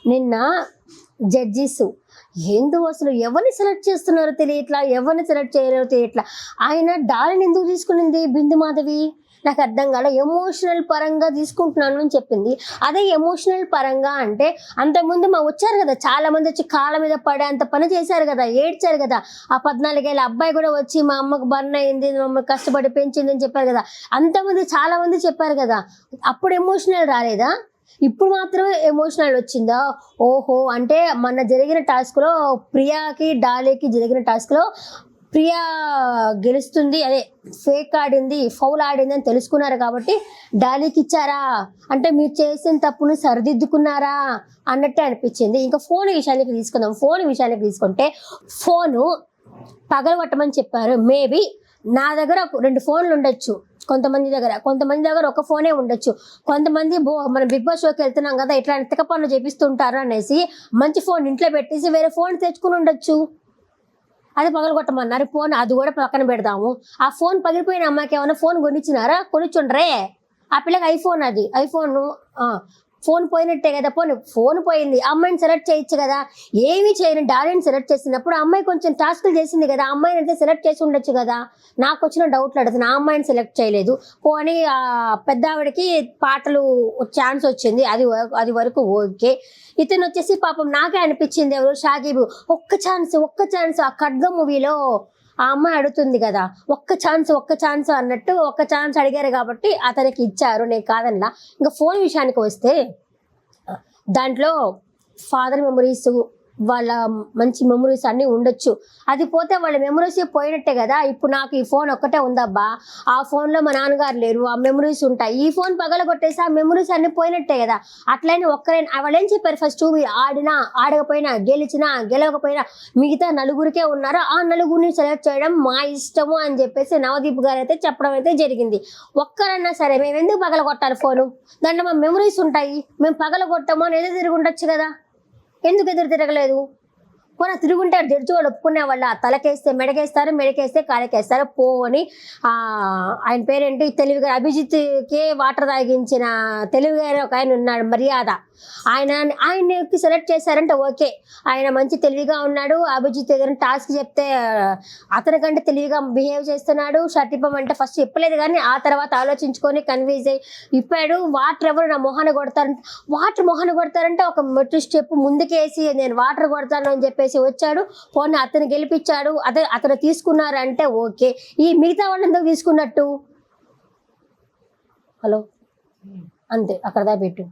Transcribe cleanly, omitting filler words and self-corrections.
నిన్న జడ్జీస్ ఏందో అసలు ఎవరిని సెలెక్ట్ చేస్తున్నారో తెలియట్లా, ఎవరిని సెలెక్ట్ చేయలేరో తెలియట్లా. ఆయన డాలిని ఎందుకు తీసుకునింది బిందు మాధవి? నాకు అర్థం కాలే. ఎమోషనల్ పరంగా తీసుకుంటున్నాను అని చెప్పింది. అదే ఎమోషనల్ పరంగా అంటే అంతకుముందు వచ్చారు కదా, చాలా మంది వచ్చి కాళ్ళ మీద పడే అంత పని చేశారు కదా, ఏడ్చారు కదా. ఆ 14 ఏళ్ళ అబ్బాయి కూడా వచ్చి మా అమ్మకు బర్న్ అయింది, మమ్మల్ని కష్టపడి పెంచింది అని చెప్పారు కదా. అంతమంది చాలా మంది చెప్పారు కదా. అప్పుడు ఎమోషనల్ రాలేదా? ఇప్పుడు మాత్రమే ఎమోషనల్ వచ్చిందా? ఓహో, అంటే మొన్న జరిగిన టాస్క్లో ప్రియాకి డాలీకి జరిగిన టాస్క్లో ప్రియా గెలుస్తుంది, అదే ఫేక్ ఆడింది, ఫౌల్ ఆడింది అని తెలుసుకున్నారు కాబట్టి డాలీకి ఇచ్చారా అంటే మీరు చేసిన తప్పును సరిదిద్దుకున్నారా అన్నట్టే అనిపించింది. ఇంకా ఫోన్ విషయానికి తీసుకుందాం. ఫోన్ విషయానికి తీసుకుంటే ఫోను పగలగొట్టమని చెప్పారు. మేబీ నా దగ్గర 2 ఫోన్లు ఉండొచ్చు, కొంతమంది దగ్గర ఒక ఫోనే ఉండొచ్చు. కొంతమంది మన బిగ్ బాస్ షోకి వెళ్తున్నాం కదా, ఇట్లాంటి తిక్క పనులు చేపిస్తుంటారు అనేసి మంచి ఫోన్ ఇంట్లో పెట్టేసి వేరే ఫోన్ తెచ్చుకుని ఉండొచ్చు. అది పగలగొట్టమన్నారు ఫోన్, అది కూడా పక్కన పెడదాము. ఆ ఫోన్ పగిలిపోయిన అమ్మాయికి ఏమైనా ఫోన్ కొనిచ్చినారా? కొనిచ్చుండ్రే. ఆ పిల్లకి ఐఫోన్, అది ఐఫోన్. ఫోన్ పోయినట్టే కదా. ఫోన్ పోయింది, అమ్మాయిని సెలెక్ట్ చేయొచ్చు కదా. ఏమీ చేయని డాలీని సెలెక్ట్ చేసినప్పుడు అమ్మాయి కొంచెం టాస్క్లు చేసింది కదా, అమ్మాయిని అయితే సెలెక్ట్ చేసి ఉండొచ్చు కదా. నాకు వచ్చిన డౌట్లు అడుగుతున్నా. ఆ అమ్మాయిని సెలెక్ట్ చేయలేదు. పోనీ పెద్ద ఆవిడకి పాటలు ఛాన్స్ వచ్చింది, అది వరకు ఓకే. ఇతను వచ్చేసి పాపం నాకే అనిపించింది, ఎవరు షాకిబు ఒక్క ఛాన్స్ ఆ ఖడ్గ మూవీలో ఆ అమ్మాయి అడుగుతుంది కదా, ఒక్క ఛాన్స్ అన్నట్టు ఒక్క ఛాన్స్ అడిగారు కాబట్టి అతనికి ఇచ్చారు, నేను కాదన్నా. ఇంకా ఫోన్ విషయానికి వస్తే దాంట్లో ఫాదర్ మెమరీస్, వాళ్ళ మంచి మెమరీస్ అన్నీ ఉండొచ్చు. అది పోతే వాళ్ళ మెమరీస్ పోయినట్టే కదా. ఇప్పుడు నాకు ఈ ఫోన్ ఒక్కటే ఉందబ్బా, ఆ ఫోన్లో మా నాన్నగారు లేరు, ఆ మెమరీస్ ఉంటాయి. ఈ ఫోన్ పగల కొట్టేసి ఆ మెమరీస్ అన్నీ పోయినట్టే కదా. అట్లయినా వాళ్ళు ఏం చెప్పారు ఫస్ట్, మీరు ఆడినా ఆడకపోయినా గెలిచినా గెలవకపోయినా మిగతా 4గురికే ఉన్నారో ఆ 4గురిని సెలెక్ట్ చేయడం మా ఇష్టము అని చెప్పేసి నవదీప్ గారు అయితే చెప్పడం అయితే జరిగింది. ఒక్కరన్నా సరే మేము ఎందుకు పగల కొట్టాలి ఫోను? దాంట్లో మా మెమరీస్ ఉంటాయి, మేము పగల కొట్టము అని ఎదురు తిరిగి ఉండొచ్చు కదా. ఎందుకు ఎదురు తిరగలేదు? పోనీ తిరుగుంటారు, జడ్జి వాళ్ళు ఒప్పుకునే వాళ్ళ తలకేస్తే మెడకేస్తారు, మెడకేస్తే కాలకేస్తారు పో అని. ఆయన పేరేంటి, తెలివిగా అభిజిత్కి వాటర్ తాగించిన తెలివిగా ఒక ఆయన ఉన్నాడు, మర్యాద. ఆయనకి సెలెక్ట్ చేశారంటే ఓకే, ఆయన మంచి తెలివిగా ఉన్నాడు. అభిజిత్ ఏదైనా టాస్క్ చెప్తే అతనికంటే తెలివిగా బిహేవ్ చేస్తున్నాడు. షర్ట్ ఇప్పమంటే ఫస్ట్ చెప్పలేదు కానీ ఆ తర్వాత ఆలోచించుకొని కన్విన్స్ అయ్యి ఇప్పాడు. వాటర్ ఎవరు నా మొహాన్ని కొడతారంటే ఒక మెట్టు స్టెప్ ముందుకేసి నేను వాటర్ కొడతాను అని చెప్పేసి వచ్చాడు. పోనీ అతను గెలిపించాడు, అతను తీసుకున్నారంటే ఓకే. ఈ మిగతా వాళ్ళు ఎందుకు తీసుకున్నట్టు? హలో, అంతే, అక్కడ దా పెట్టు.